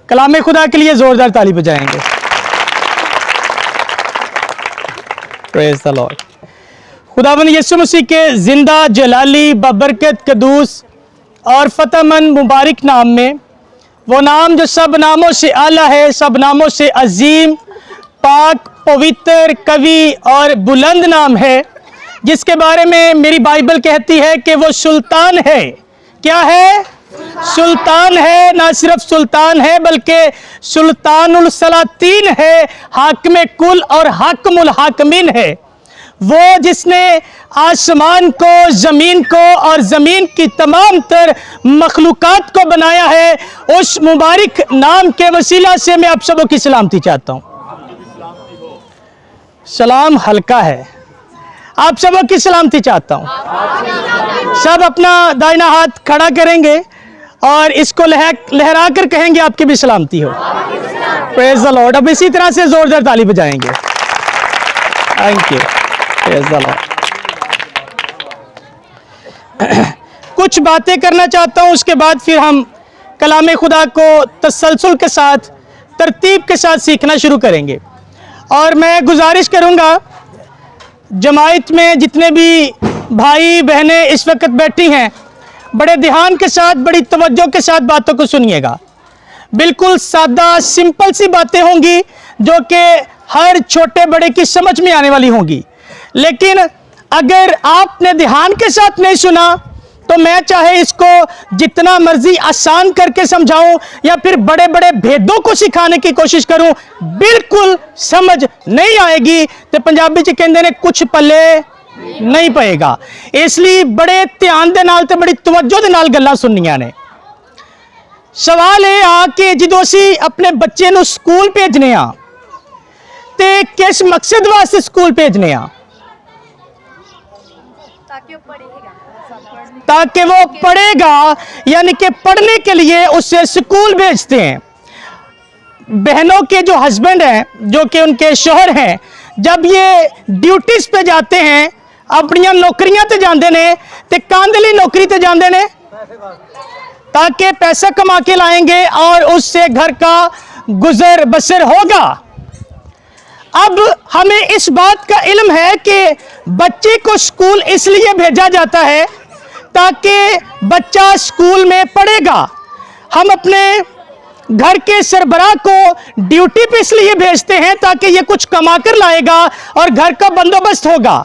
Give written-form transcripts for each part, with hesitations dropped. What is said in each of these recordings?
कलाम खुदा के लिए जोरदार ताली बजाएंगे। Praise the Lord. खुदावंद यीशु मसीह के जिंदा, जलाली, बबरकत, कदूस और फतेहमंद मुबारक नाम में, वो नाम जो सब नामों से आला है, सब नामों से अजीम, पाक, पवित्र, कवि और बुलंद नाम है, जिसके बारे में मेरी बाइबल कहती है कि वो सुल्तान है। क्या है? सुल्तान है। ना सिर्फ सुल्तान है बल्कि सुल्तानुल सलातीन है, हाकिम कुल और हाकिमुल हाकिमीन है। वो जिसने आसमान को, ज़मीन को और ज़मीन की तमाम तर मखलूक़ात को बनाया है, उस मुबारक नाम के वसीला से मैं आप सबों की सलामती चाहता हूँ। सलाम हल्का है, आप सबों की सलामती चाहता हूँ। सब अपना दाहिना हाथ खड़ा करेंगे और इसको लहरा कर कहेंगे आपकी भी सलामती हो। Praise the Lord. अब इसी तरह से जोरदार ताली बजाएंगे। Thank you. Praise the Lord. कुछ बातें करना चाहता हूं, उसके बाद फिर हम कलाम खुदा को तसलसल के साथ, तरतीब के साथ सीखना शुरू करेंगे। और मैं गुजारिश करूंगा जमात में जितने भी भाई बहनें इस वक्त बैठी हैं, बड़े ध्यान के साथ, बड़ी तवज्जो के साथ बातों को सुनिएगा। बिल्कुल सादा सिंपल सी बातें होंगी जो कि हर छोटे बड़े की समझ में आने वाली होंगी, लेकिन अगर आपने ध्यान के साथ नहीं सुना तो मैं चाहे इसको जितना मर्जी आसान करके समझाऊं या फिर बड़े बड़े भेदों को सिखाने की कोशिश करूं, बिल्कुल समझ नहीं आएगी। तो पंजाबी च कहंदे ने कुछ पल्ले नहीं पएगा। इसलिए बड़े ध्यान दे नाल ते बड़ी तवज्जो दे नाल गल्लां सुननियां ने। सवाल ये आ कि जदों असीं अपने बच्चे नूं स्कूल भेजने आ ते किस मकसद वास्ते स्कूल भेजने आ? ताकि वो पढ़ेगा, यानी कि पढ़ने के लिए उसे स्कूल भेजते हैं। बहनों के जो हस्बैंड हैं, जो कि उनके शोहर हैं, जब ये ड्यूटीज पे जाते हैं, अपनी नौकरियां ते जाते ने, ते कांदली नौकरी ते जाते ने ताकि पैसा कमा के लाएंगे और उससे घर का गुजर बसर होगा। अब हमें इस बात का इल्म है कि बच्चे को स्कूल इसलिए भेजा जाता है ताकि बच्चा स्कूल में पढ़ेगा। हम अपने घर के सरबराह को ड्यूटी पे इसलिए भेजते हैं ताकि ये कुछ कमा कर लाएगा और घर का बंदोबस्त होगा।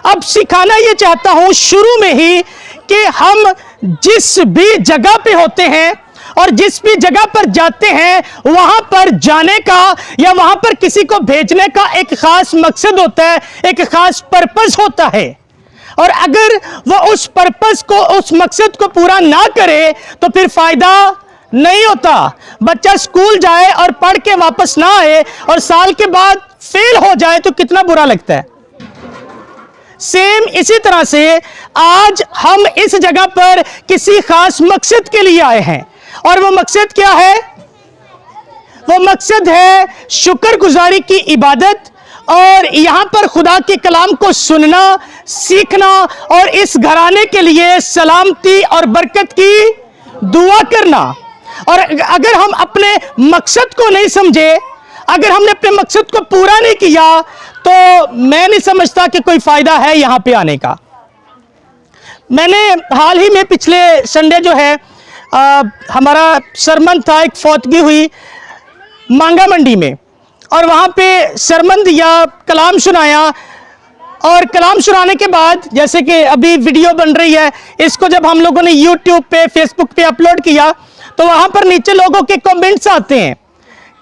अब सिखाना ये चाहता हूं शुरू में ही कि हम जिस भी जगह पे होते हैं और जिस भी जगह पर जाते हैं, वहां पर जाने का या वहां पर किसी को भेजने का एक खास मकसद होता है, एक खास पर्पस होता है। और अगर वो उस पर्पस को, उस मकसद को पूरा ना करे तो फिर फायदा नहीं होता। बच्चा स्कूल जाए और पढ़ के वापस ना आए और साल के बाद फेल हो जाए तो कितना बुरा लगता है। सेम इसी तरह से आज हम इस जगह पर किसी खास मकसद के लिए आए हैं, और वो मकसद क्या है? वो मकसद है शुक्रगुजारी की इबादत, और यहां पर खुदा के कलाम को सुनना, सीखना और इस घराने के लिए सलामती और बरकत की दुआ करना। और अगर हम अपने मकसद को नहीं समझे, अगर हमने अपने मकसद को पूरा नहीं किया, तो मैं नहीं समझता कि कोई फायदा है यहां पे आने का। मैंने हाल ही में पिछले संडे जो है हमारा सरमन था, एक फौतगी हुई मांगा मंडी में, और वहाँ पे सरमन दिया, कलाम सुनाया, और कलाम सुनाने के बाद जैसे कि अभी वीडियो बन रही है, इसको जब हम लोगों ने यूट्यूब पे, फेसबुक पे अपलोड किया तो वहाँ पर नीचे लोगों के कमेंट्स आते हैं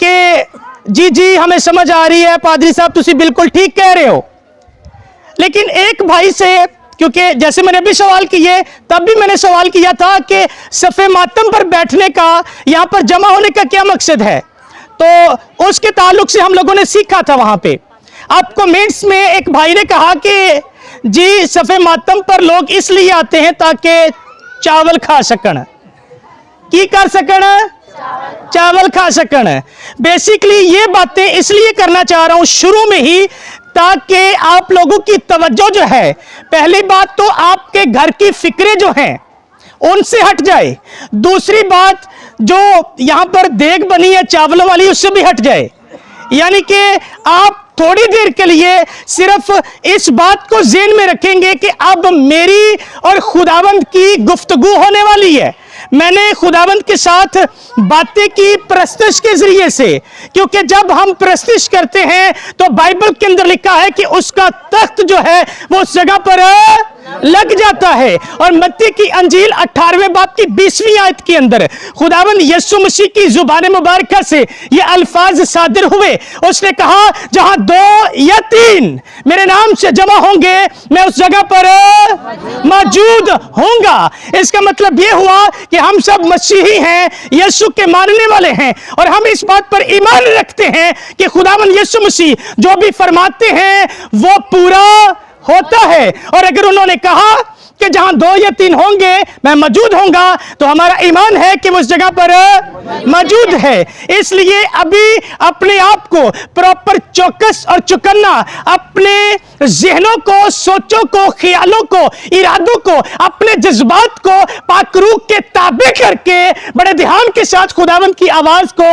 कि जी हमें समझ आ रही है पादरी साहब, तुसी बिल्कुल ठीक कह रहे हो। लेकिन एक भाई से, क्योंकि जैसे मैंने अभी सवाल किए, तब भी मैंने सवाल किया था कि सफ़े मातम पर बैठने का, यहाँ पर जमा होने का क्या मकसद है, तो उसके ताल्लुक से हम लोगों ने सीखा था वहां पे। अब कमेंट्स में एक भाई ने कहा कि जी सफ़े मातम पर लोग इसलिए आते हैं ताकि चावल खा सकन। की कर सकन? चावल खा सकन। बेसिकली ये बातें इसलिए करना चाह रहा हूं शुरू में ही, ताकि आप लोगों की तवज्जो जो है, पहली बात तो आपके घर की फिक्रें जो हैं उनसे हट जाए। दूसरी बात, जो यहां पर देग बनी है चावलों वाली उससे भी हट जाए। यानी कि आप थोड़ी देर के लिए सिर्फ इस बात को ज़हन में रखेंगे कि अब मेरी और खुदावंद की गुफ्तगू होने वाली है। मैंने खुदावंद के साथ बातें की प्रस्तुति के जरिए से, क्योंकि जब हम प्रस्तुति करते हैं तो बाइबल के अंदर लिखा है कि उसका तख्त जो है वो उस जगह पर लग जाता है। और मत्ती की अंजील 18वें बाब की 20वीं आयत के अंदर खुदावंद यीशु मसीह की जुबान मुबारक से ये अल्फाज सादिर हुए। उसने कहा जहां 2 या 3 मेरे नाम से जमा होंगे मैं उस जगह पर मौजूद होऊंगा। इसका मतलब यह हुआ कि हम सब मसीही हैं, यीशु के मानने वाले हैं, और हम इस बात पर ईमान रखते हैं कि खुदावंद यीशु मसीह जो भी फरमाते हैं वो पूरा होता है। और अगर उन्होंने कहा कि जहां 2 या 3 होंगे मैं मौजूद होऊंगा, तो हमारा ईमान है कि वो उस जगह पर मौजूद है। इसलिए अभी अपने आप को प्रॉपर चौकस और चौकन्ना, अपने ज़हनों को, सोचों को, ख्यालों को, इरादों को, अपने जज्बात को पाक रूह के ताबे करके बड़े ध्यान के साथ खुदावंद की आवाज को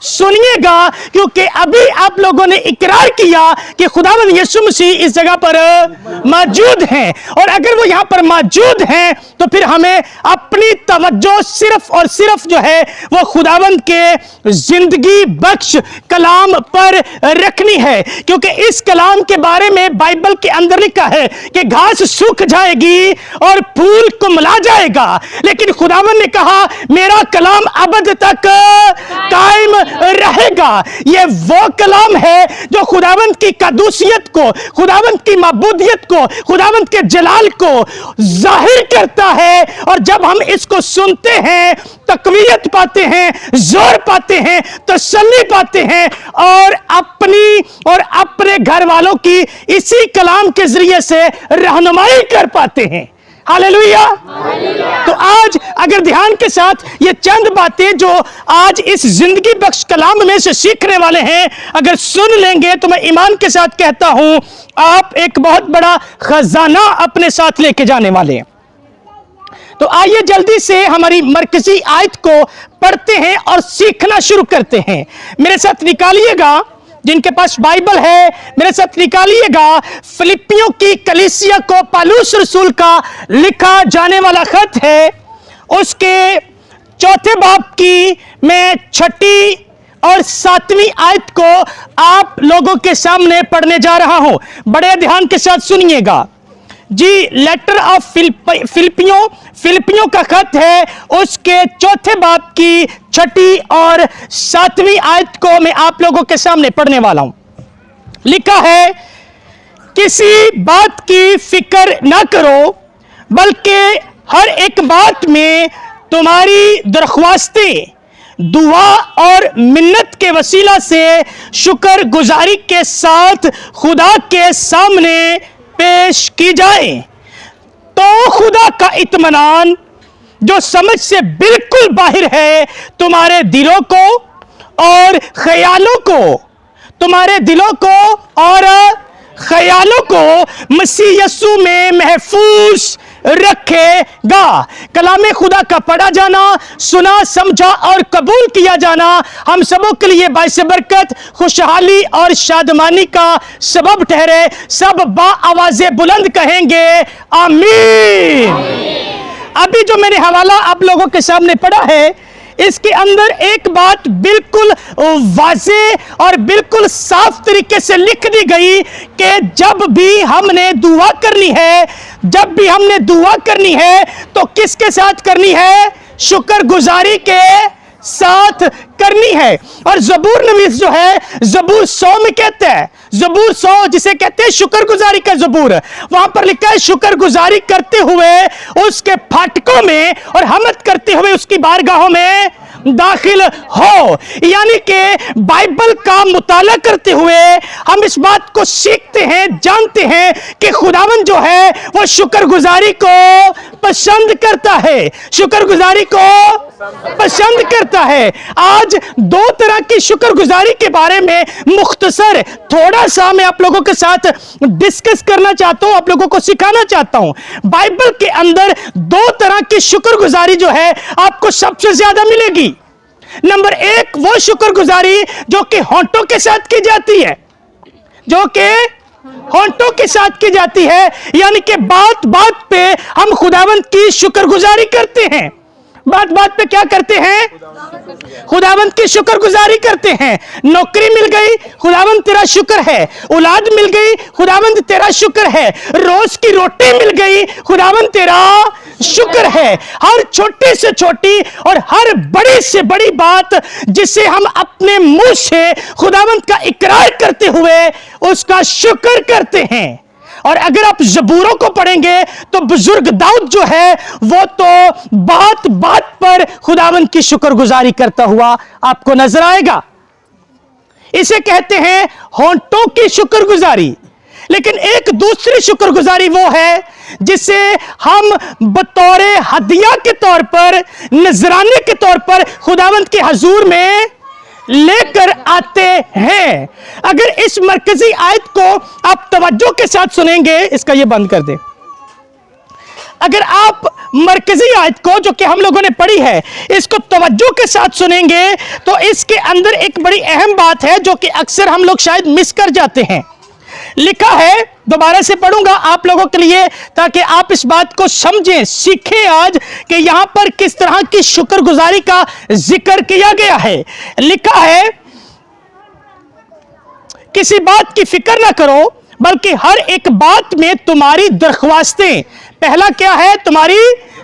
सुनिएगा, क्योंकि अभी आप लोगों ने इकरार किया कि खुदावंद यीशु मसीह इस जगह पर मौजूद हैं। और अगर वो यहां पर मौजूद हैं तो फिर हमें अपनी तवज्जो सिर्फ और सिर्फ जो है वो खुदावंद के जिंदगी बख्श कलाम पर रखनी है, क्योंकि इस कलाम के बारे में बाइबल के अंदर लिखा है कि घास सूख जाएगी और फूल कुमला जाएगा, लेकिन खुदावंद ने कहा मेरा कलाम अबद तक कायम रहेगा। ये वो कलाम है जो खुदावंद की कदूसियत को, खुदावंद की मबूदियत को, खुदावंद के जलाल को जाहिर करता है। और जब हम इसको सुनते हैं तकवीयत पाते हैं, जोर पाते हैं, तसल्ली पाते हैं, और अपने घर वालों की इसी कलाम के जरिए से रहनुमाई कर पाते हैं। हालेलुया। तो आज अगर ध्यान के साथ ये चंद बातें जो आज इस जिंदगी बख्श कलाम में से सीखने वाले हैं अगर सुन लेंगे, तो मैं ईमान के साथ कहता हूं आप एक बहुत बड़ा खजाना अपने साथ लेके जाने वाले हैं। तो आइए जल्दी से हमारी मरकजी आयत को पढ़ते हैं और सीखना शुरू करते हैं। मेरे साथ निकालिएगा, जिनके पास बाइबल है मेरे साथ निकालिएगा, फिलिपियों की कलीसिया को पौलुस रसूल का लिखा जाने वाला खत है, उसके 4 बाब की मैं 6 और 7वीं आयत को आप लोगों के सामने पढ़ने जा रहा हूं। बड़े ध्यान के साथ सुनिएगा जी। लेटर ऑफ फिलिपियों का खत है, उसके 4 बाब की 6 और 7वीं आयत को मैं आप लोगों के सामने पढ़ने वाला हूं। लिखा है किसी बात की फिक्र ना करो, बल्कि हर एक बात में तुम्हारी दरख्वास्तें दुआ और मिन्नत के वसीला से शुक्र गुजारी के साथ खुदा के सामने पेश की जाए, तो खुदा का इत्मीनान जो समझ से बिल्कुल बाहर है तुम्हारे दिलों को और ख्यालों को, तुम्हारे दिलों को और ख्यालों को मसीह यीशु में महफूज रखेगा। कलामे खुदा का पढ़ा जाना, सुना, समझा और कबूल किया जाना हम सबों के लिए बाइस बरकत, खुशहाली और शादमानी का सबब ठहरे। सब बा आवाज़े बुलंद कहेंगे आमीन। अभी जो मैंने हवाला आप लोगों के सामने पढ़ा है, इसके अंदर एक बात बिल्कुल वाज़े और बिल्कुल साफ तरीके से लिख दी गई कि जब भी हमने दुआ करनी है, जब भी हमने दुआ करनी है तो किसके साथ करनी है? शुक्रगुजारी के साथ करनी है। और जबूर नवीस जो है, जबूर 100 में कहते हैं, जबूर 100 जिसे कहते हैं शुक्रगुजारी का जबूर, वहां पर लिखा है शुक्रगुजारी करते हुए उसके फाटकों में और हमद करते हुए उसकी बारगाहों में दाखिल हो। यानी कि बाइबल का मुताला करते हुए हम इस बात को सीखते हैं, जानते हैं कि खुदावन जो है वो शुक्रगुजारी को पसंद करता है, शुक्रगुजारी को पसंद करता है। आज 2 तरह की शुक्रगुजारी के बारे में मुख्तसर थोड़ा सा मैं आप लोगों के साथ डिस्कस करना चाहता हूं, आप लोगों को सिखाना चाहता हूं। बाइबल के अंदर 2 तरह की शुक्रगुजारी जो है आपको सबसे ज्यादा मिलेगी। नंबर एक वो शुक्रगुजारी जो कि होंठों के साथ की जाती है, जो कि होंठों के साथ की जाती है, यानी कि बात बात पे हम खुदावंद की शुक्रगुजारी करते हैं। बात बात पे क्या करते हैं? खुदावंद की शुक्रगुजारी करते हैं। नौकरी मिल गई, खुदावंद तेरा शुक्र है। औलाद मिल गई, खुदावंद तेरा शुक्र है। रोज की रोटी मिल गई, खुदावंद तेरा शुक्र है। हर छोटी से छोटी और हर बड़ी से बड़ी बात जिसे हम अपने मुंह से खुदावंद का इकरार करते हुए उसका शुक्र करते हैं। और अगर आप ज़बूरों को पढ़ेंगे तो बुजुर्ग दाऊद जो है वो तो बात बात पर खुदावंद की शुक्रगुजारी करता हुआ आपको नजर आएगा। इसे कहते हैं होंठों की शुक्रगुजारी। लेकिन एक दूसरी शुक्रगुजारी वो है जिसे हम बतौर हदिया के तौर पर, नजराने के तौर पर खुदावंद के हजूर में लेकर आते हैं। अगर इस मरकजी आयत को आप तवज्जो के साथ सुनेंगे, इसका ये बंद कर दे। अगर आप मरकजी आयत को जो कि हम लोगों ने पढ़ी है इसको तवज्जो के साथ सुनेंगे तो इसके अंदर एक बड़ी अहम बात है जो कि अक्सर हम लोग शायद मिस कर जाते हैं। लिखा है, दोबारा से पढ़ूंगा आप लोगों के लिए ताकि आप इस बात को समझें, सीखें आज कि यहां पर किस तरह की शुक्रगुजारी का जिक्र किया गया है। लिखा है, किसी बात की फिक्र ना करो बल्कि हर एक बात में तुम्हारी दरख्वास्तें। पहला क्या है? तुम्हारी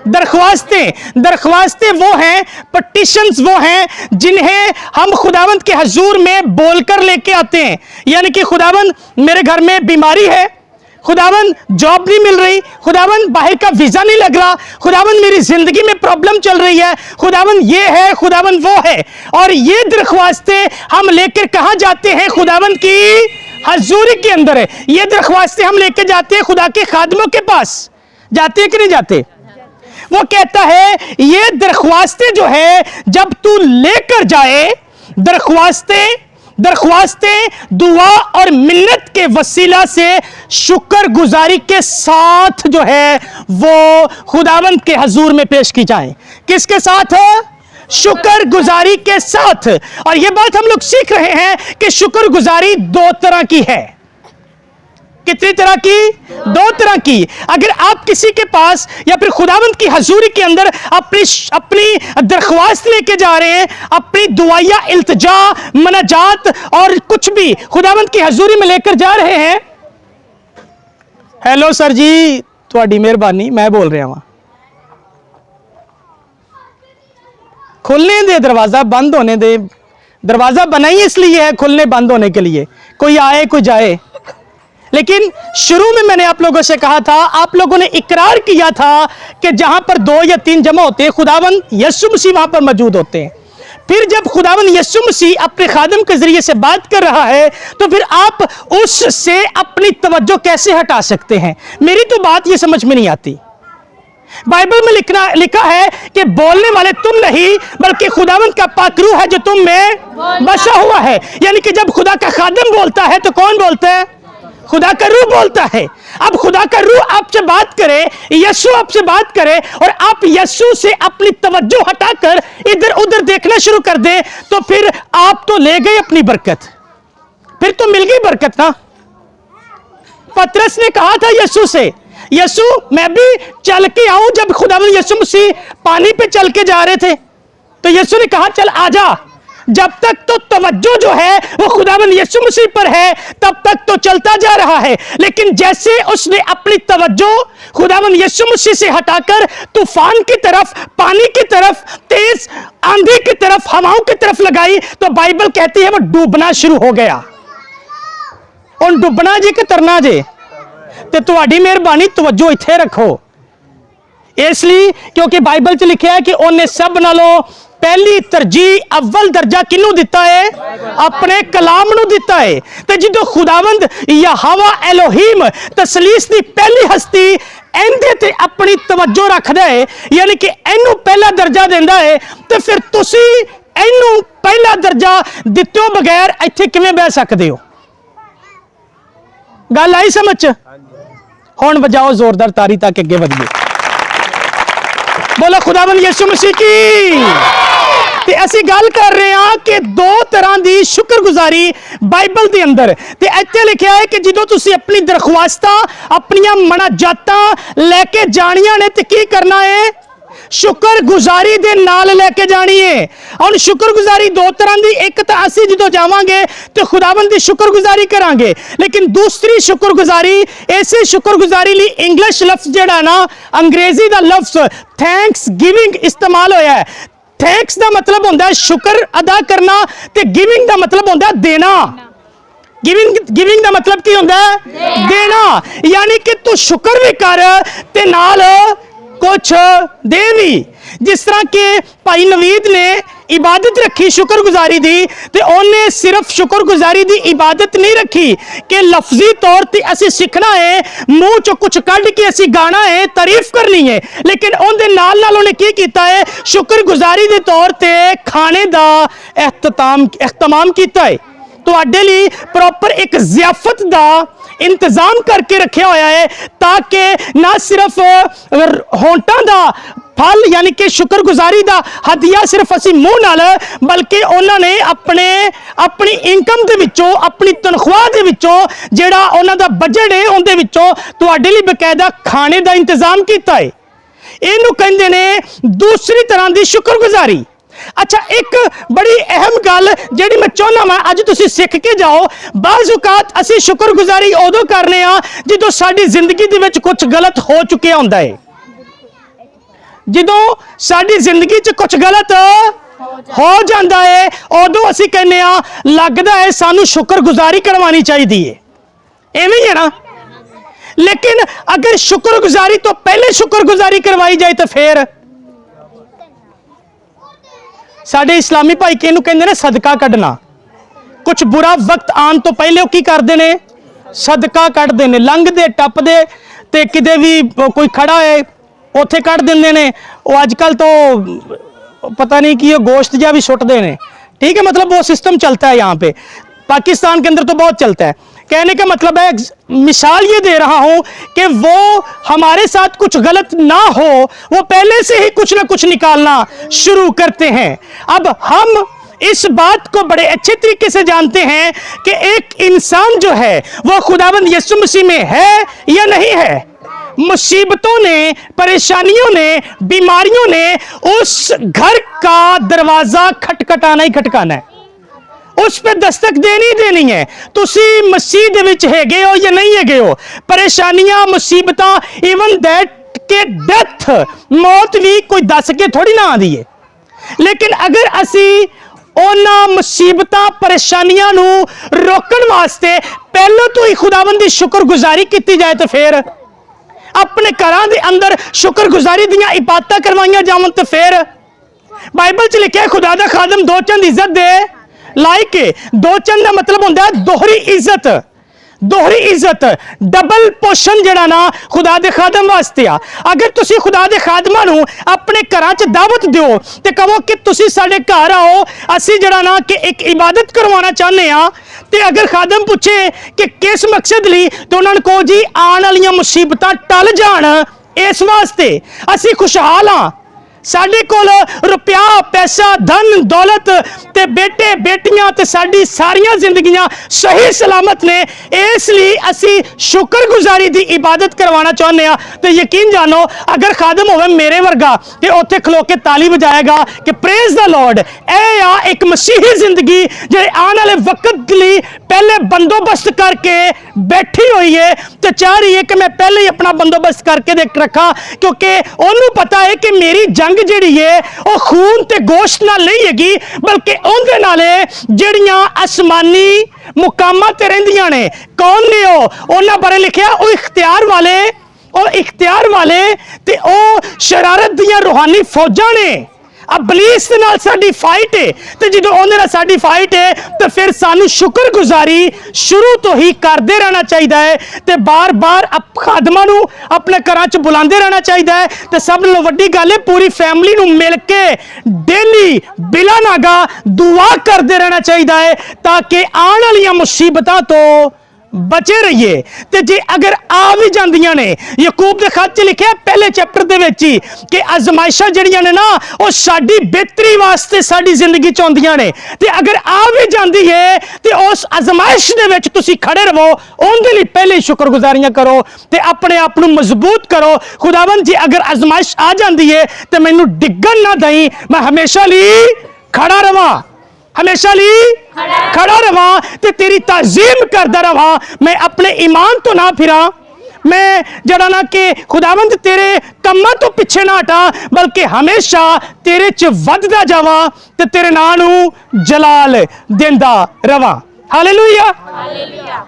दरख्वास्तें। दरख्वास्तें वो हैं, पटिशंस वो हैं जिन्हें हम खुदावंद के हजूर में बोलकर लेके आते हैं। यानी कि खुदावंद मेरे घर में बीमारी है, खुदावंद जॉब नहीं मिल रही, खुदावंद बाहर का वीजा नहीं लग रहा, खुदावंद मेरी जिंदगी में प्रॉब्लम चल रही है, खुदावंद ये है, खुदावंद वो है। और ये दरख्वास्तें हम लेकर कहां जाते हैं? खुदावंद की हजूरी के अंदर है। ये दरख्वास्तें हम लेकर जाते हैं खुदा के खादमों के पास। जाते हैं कि नहीं जाते? वो कहता है ये दरख्वास्तें जो है जब तू लेकर जाए, दरख्वास्तें दुआ और मिन्नत के वसीला से शुक्रगुजारी के साथ जो है वो खुदावंद के हजूर में पेश की जाए। किसके साथ? शुक्रगुजारी के साथ। और ये बात हम लोग सीख रहे हैं कि शुक्रगुजारी दो तरह की है। कितनी तरह की? दो तरह की। अगर आप किसी के पास या फिर खुदावंद की हजूरी के अंदर अपनी दरख्वास्त लेके जा रहे हैं, अपनी दुआया, इल्तिजा, मनाजात और कुछ भी खुदावंद की हजूरी में लेकर जा रहे हैं। हेलो सर जी, थोड़ी मेहरबानी, मैं बोल रहा हूं। खुलने दे दरवाजा, बंद होने दे। दरवाजा बनाई इसलिए है खुलने बंद होने के लिए, कोई आए कोई जाए। लेकिन शुरू में मैंने आप लोगों से कहा था, आप लोगों ने इकरार किया था कि जहां पर 2 या 3 जमा होते हैं खुदावंद यीशु मसीह वहां पर मौजूद होते हैं। फिर जब खुदावंद यीशु मसीह अपने खादिम के जरिए से बात कर रहा है तो फिर आप उससे अपनी तवज्जो कैसे हटा सकते हैं? मेरी तो बात ये समझ में नहीं आती। बाइबल में लिखा है कि बोलने वाले तुम नहीं बल्कि खुदावंद का पाकरू है जो तुम में बसा हुआ है। यानी कि जब खुदा का खादिम बोलता है तो कौन बोलता है? खुदा का रूह बोलता है। अब खुदा का रूह आपसे बात करे, यीशु आपसे बात करे और आप यीशु से अपनी तवज्जो हटाकर इधर उधर देखना शुरू कर दे तो फिर आप तो ले गए अपनी बरकत, फिर तो मिल गई बरकत ना। पतरस ने कहा था यीशु से, यीशु मैं भी चल के आऊं। जब खुदावंद यीशु मसीह पानी पे चल के जा रहे थे तो यीशु ने कहा चल आजा। जब तक तो तवज्जो जो है वो खुदावंद यीशु मसीह पर है तब तक तो चलता जा रहा है। लेकिन जैसे उसने अपनी तवज्जो खुदावंद यीशु मसीह से हटाकर तूफान की तरफ, पानी की तरफ, तेज आंधी की तरफ, हवाओं की तरफ लगाई तो बाइबल कहती है वो डूबना शुरू हो गया। और डूबना जी कि तरना जे ते तुहाडी मेहरबानी तवज्जो इत्थे रखो, इसलिए क्योंकि बाइबल च लिखा है कि उन्हें सब नालों पहली तरजीह अव्वल दर्जा किनू दिता है? अपने कलाम नू दिता है। ते जिदों खुदावंद यहोवा एलोहीम तसलीस दी पहली हस्ती एंदे ते अपनी तवज्जो रखदा है, यानी कि इनू पहला दर्जा देंदा है, तो फिर तुसी इनू पहला दर्जा दित्ते बगैर इत्थे किवें बैठ सकदे हो? गल आई समझ? हुण बजाओ जोरदार तारी ताकि अगे वधिए। बोलो खुदावंद यीशु मसीह की। ਤੇ ਅਸੀਂ ਗੱਲ ਕਰ ਰਹੇ ਹਾਂ ਕਿ ਦੋ ਤਰ੍ਹਾਂ ਦੀ ਸ਼ੁਕਰਗੁਜ਼ਾਰੀ ਬਾਈਬਲ ਦੇ ਅੰਦਰ। ਤੇ ਇੱਥੇ ਲਿਖਿਆ ਹੈ ਕਿ ਜਦੋਂ ਤੁਸੀਂ ਆਪਣੀ ਦਰਖਵਾਸਤਾਂ, ਆਪਣੀਆਂ ਮਨਾਜਾਤਾਂ ਲੈ ਕੇ ਜਾਣੀਆਂ ਨੇ ਤੇ ਕੀ ਕਰਨਾ ਹੈ? ਸ਼ੁਕਰਗੁਜ਼ਾਰੀ ਦੇ ਨਾਲ ਲੈ ਕੇ ਜਾਣੀ ਹੈ। ਹੁਣ ਸ਼ੁਕਰਗੁਜ਼ਾਰੀ ਦੋ ਤਰ੍ਹਾਂ ਦੀ, ਇੱਕ ਤਾਂ ਅਸੀਂ ਜਦੋਂ ਜਾਵਾਂਗੇ ਤੇ ਖੁਦਾਵੰਦ ਦੀ ਸ਼ੁਕਰਗੁਜ਼ਾਰੀ ਕਰਾਂਗੇ, ਲੇਕਿਨ ਦੂਸਰੀ ਸ਼ੁਕਰਗੁਜ਼ਾਰੀ, ਇਸੇ ਸ਼ੁਕਰਗੁਜ਼ਾਰੀ ਲਈ ਇੰਗਲਿਸ਼ ਲਫ਼ਜ਼ ਜਿਹੜਾ ਨਾ, ਅੰਗਰੇਜ਼ੀ ਦਾ ਲਫ਼ਜ਼ ਥੈਂਕਸ ਗਿਵਿੰਗ ਇਸਤੇਮਾਲ ਹੋਇਆ ਹੈ। ਥੈਂਕਸ ਦਾ ਮਤਲਬ ਹੁੰਦਾ ਹੈ ਸ਼ੁਕਰ ਅਦਾ ਕਰਨਾ, ਤੇ ਗਿਵਿੰਗ ਦਾ ਮਤਲਬ ਹੁੰਦਾ ਹੈ ਦੇਣਾ। गिविंग का मतलब की होता है? देना। यानी कि तू शुक्र भी कर ते नाल कुछ दे भी। जिस तरह के भाई नवीद ने इबादत रखी शुक्रगुजारी दी, ते उन्हें सिर्फ शुक्रगुजारी दी इबादत नहीं रखी कि लफ्जी तौर पर असी सीखना है, मुंह चो कुछ कढ़ के असी गाना है, तारीफ करनी है, लेकिन उनके नाल नाल उन्हें की कीता है? शुक्रगुजारी के तौर पर खाने का एहतमाम किया है। ਤੁਹਾਡੇ ਲਈ ਪ੍ਰੋਪਰ ਇੱਕ ਜ਼ਿਆਫਤ ਦਾ ਇੰਤਜ਼ਾਮ ਕਰਕੇ ਰੱਖਿਆ ਹੋਇਆ ਹੈ, ताकि ना सिर्फ होंटां दा फल यानी कि शुक्रगुजारी दा हदिया सिर्फ असी मुंह नाल, बल्कि उन्होंने अपनी इनकम दे विचों, अपनी तनख्वाह दे विचों, जिहड़ा उन्हां दा बजट है उहदे विचों तुहाडे लई बकायदा खाने दा इंतजाम कीता है। इहनूं कहंदे ने दूसरी तरह दी शुक्रगुजारी। अच्छा, एक बड़ी अहम गल जिहड़ी मैं चाहुंदा वां अज तुसीं सीख के जाओ। बाज़ औकात असीं शुक्रगुजारी उदों करने आ जदों साडी जिंदगी दे विच कुछ गलत हो चुकिया हुंदा है। जदों साडी जिंदगी च कुछ गलत हो जाता है, उदों असीं कहने आ लगदा है सानूं शुक्रगुजारी करवानी चाहिदी है। इवें ही है ना? लेकिन अगर शुक्रगुजारी तो पहले शुक्रगुजारी करवाई जाए तो फिर साडे इस्लामी भाई किहनूं कहंदे ने सदका कढना। कुछ बुरा वक्त आने तो पहले की करते हैं? सदका कढ़ते हैं। लंघते टपदे ते किते भी कोई खड़ा है उत्थे कढ़ देंदे ने। वो अजकल तो पता नहीं कि गोश्त जहा भी सुटते हैं। ठीक है, मतलब वो सिस्टम चलता है यहाँ पे, पाकिस्तान के अंदर तो बहुत चलता है। कहने का मतलब है, मिसाल ये दे रहा हूं कि वो हमारे साथ कुछ गलत ना हो, वो पहले से ही कुछ ना कुछ निकालना शुरू करते हैं। अब हम इस बात को बड़े अच्छे तरीके से जानते हैं कि एक इंसान जो है वो खुदावंद यीशु मसीह में है या नहीं है। मुसीबतों ने, परेशानियों ने, बीमारियों ने उस घर का दरवाजा खटखटाना ही खटकाना है, उस पर दस्तक देनी देनी है। तुसी मसीह दे विच हैगे हो या नहीं हैगे हो। परेशानियां, मुसीबतां, इवन दैट के डेथ, मौत भी कोई दस के थोड़ी ना आती है। लेकिन अगर असी उन्हां मुसीबतां, परेशानियां नू रोकण वास्ते पहले तो ही खुदावंद दी शुक्रगुजारी की जाए तो फिर अपने घरां दे अंदर शुक्रगुजारी दियां इबादतां करवाइयां जावन तो फिर बाइबल च लिखिया खुदा दा खादम दो चंद इज्जत दे लाइक। दो चंद का मतलब होता है दोहरी इज्जत। दोहरी इज्जत, डबल पोषण जड़ा ना खुदा दे खादम वास्ते आ। अगर तुसी खुदा दे खादमां नूं अपने घरां च दावत दिओ ते कहो कि तुसी साडे घर आओ, असी जड़ा ना कि एक इबादत करवाना चाहते हैं, ते अगर खादम पूछे कि किस मकसद लई, तो उन्होंने कहो जी आने वाली मुसीबतां टल जाण, इस वास्ते असी खुशहाल हाँ। साडे कोल रुपया, पैसा, धन दौलत ते बेटे बेटियां ते साडी सारियां जिंदगियां सही सलामत ने, इसलिए असी शुक्रगुजारी दी इबादत करवाना चाहते हैं। तो यकीन जानो अगर खादम होवे मेरे वर्गा कि उत्थे खलो के ताली बजाएगा कि प्रेज द लॉर्ड। ए आ एक मसीही जिंदगी जे आने वाले वक्त लई पहले बंदोबस्त करके बैठी हुई है, तो चाह रही है कि मैं पहले ही अपना बंदोबस्त करके देख रखा, क्योंकि उन्होंने पता है कि मेरी जंग जिहड़ी है वो खून ते गोश्त नाल नहीं हैगी, बल्कि उहदे नाल जिहड़ियां आसमानी मुकामां ते रहिंदियां ने। कौन ने उन्हां बारे लिखिया, वो इख्तियार वाले ते ओ शरारत दियां रूहानी फौजां ने। अबलीस दे नाल साडी फाइट है, तो जो उहदे नाल साडी फाइट है तो फिर सानू शुक्रगुजारी शुरू तो ही करते रहना चाहिए है, तो बार बार खादमां नूं अपने घरां च बुलाते रहना चाहिए है। तो सब नालों वड्डी गल है पूरी फैमिली नूं मिल के डेली बिला नागा दुआ करते रहना चाहिए है, ताकि आने वाली मुसीबतां तो बचे रहिए। ते जे अगर आ भी जांदियां ने, याकूब दे खत च लिखिया पहले चैप्टर दे विच ही कि आजमाइशां जिहड़ियां ने ना वो साडी बेहतरी वास्ते साडी जिंदगी च आउंदियां ने। ते अगर आ भी जांदी है ते उस आजमाइश दे विच तुसीं खड़े रहो, उहदे लई पहले शुक्रगुजारियां करो ते अपने आप नूं मजबूत करो। खुदावंद जी अगर आजमाइश आ जांदी है ते मैनूं डिग्गन ना दई, मैं हमेशा लई खड़ा रवां, हमेशा ली खड़ा रवा ते तेरी ताजीम करदा रवा। मैं अपने ईमान तो ना फिरा, मैं जड़ा ना कि खुदावंद तेरे कम्मां तो पिछे ना हटा, बल्कि हमेशा तेरे च वधदा जावा ते तेरे नां नूं जलाल देंदा रवा। हालेलुया।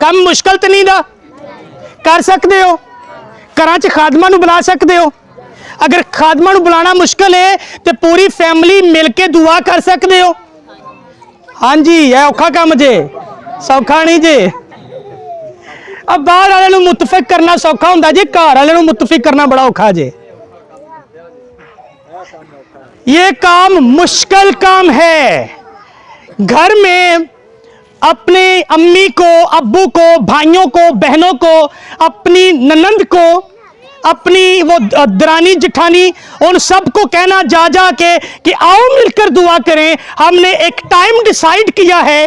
कम मुश्किल तो नहीं दा, कर सकते हो। घरां च खादमां नूं बुला सकते हो। अगर खादमां नूं बुलाना मुश्किल है तो पूरी फैमिली मिलके दुआ कर सकते हो। हाँ जी, यह औखा काम जे, सौखा नहीं जे। अब बाहर वाले नूं मुतफिक करना सौखा हुंदा जे, घर वाले नूं मुतफिक करना बड़ा औखा जे। ये काम मुश्किल काम है। घर में अपने अम्मी को, अब्बू को, भाइयों को, बहनों को, अपनी ननंद को, अपनी वो दरानी जिठानी, उन सबको कहना जा जा के कि आओ मिलकर दुआ करें। हमने एक टाइम डिसाइड किया है,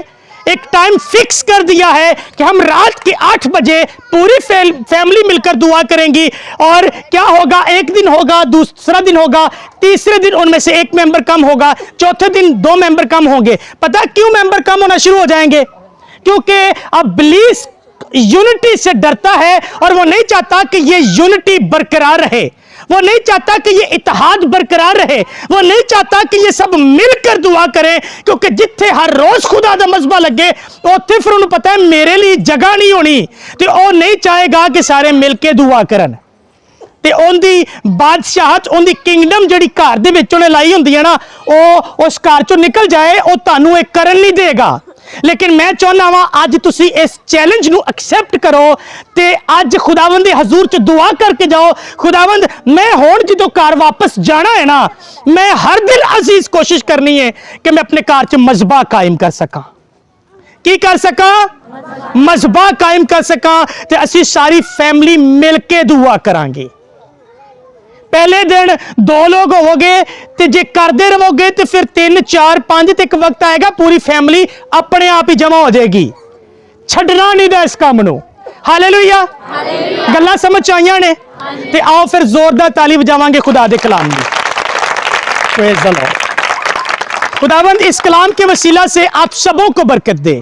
एक टाइम फिक्स कर दिया है कि हम रात के 8 बजे पूरी फैमिली मिलकर दुआ करेंगी। और क्या होगा, एक दिन होगा, दूसरा दिन होगा, तीसरे दिन उनमें से एक मेंबर कम होगा, चौथे दिन 2 मेंबर कम होंगे। पता क्यों मेंबर कम होना शुरू हो जाएंगे? क्योंकि अब इब्लीस यूनिटी से डरता है और वो नहीं चाहता कि ये यूनिटी बरकरार रहे, वो नहीं चाहता कि ये इत्तेहाद बरकरार रहे, वो नहीं चाहता कि ये सब मिलकर दुआ करें। क्योंकि जिथे हर रोज खुदा दा मजबा लगे उत्थे फिर उन्हें पता है मेरे लिए जगह नहीं होनी, तो वो नहीं चाहेगा कि सारे मिलके दुआ करन। ते उनदी बादशाहत, उनदी किंगडम जिहड़ी घर दे विच उन्हें लाई हुंदी है ना, वो उस घर चों निकल जाए, वो तुहानूं एक करन नहीं देगा। लेकिन मैं चाहना वा अज तुसी इस चैलेंज नूं एक्सेप्ट करो ते अज खुदावंद दे हजूर च दुआ करके जाओ। खुदावंद मैं हुण जदों घर वापस जाना है ना, मैं हर दिल अजीज कोशिश करनी है कि मैं अपने घर च मजबा कायम कर सकां। की कर सकां? मजबा कायम कर सकां ते असीं सारी फैमिली मिलके दुआ करांगे। पहले दिन 2 लोग होवोगे ते जे करदे रहोगे तो फिर 3 4 5 ते एक वक्त आएगा पूरी फैमिली अपने आप ही जमा हो जाएगी। छड्डना नहीं दा इस काम नूं। हालेलुया। गल्लां समझ आईयां ने? ते आओ फिर जोरदार ताली बजावांगे खुदा दे कलाम दी। Praise the Lord. खुदावंद इस कलाम के वसीला से आप सबों को बरकत दे।